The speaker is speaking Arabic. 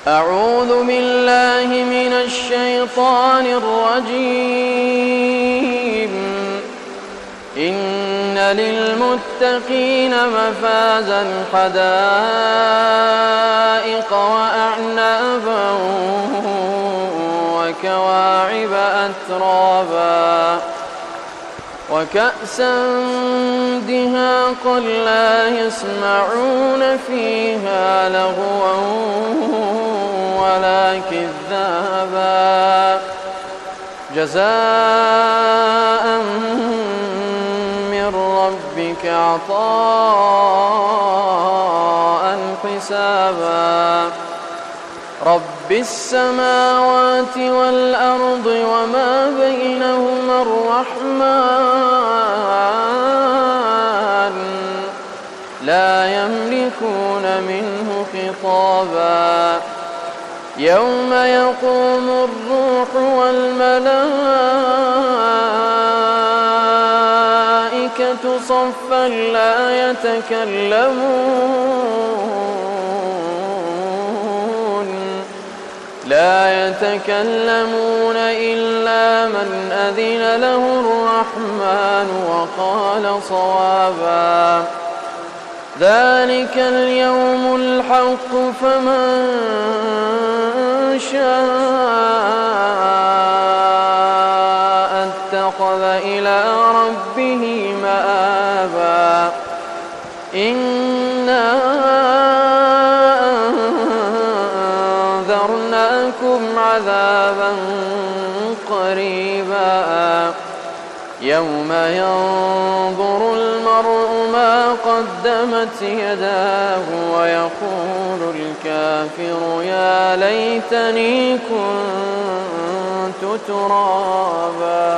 أعوذ بالله من الشيطان الرجيم. إن للمتقين مفازا حدائق وأعنابا وكواعب أترابا وكأسا دهاقا لا يسمعون فيها لغوا ولا كذابا جزاء من ربك عطاء حسابا. رب السماوات والأرض وما بينهما الرحمن لا يملكون منه خطابا. يوم يقوم الروح والملائكة صفا لا يتكلمون إلا من أذن له الرحمن وقال صوابا. ذلك اليوم الحق فمن شاء اتخذ إلى ربه مآبا. إنا أنذرناكم عذابا قريبا يوم ينظر المرء ما قدمت يداه ويقول الكافر يا ليتني كنت ترابا.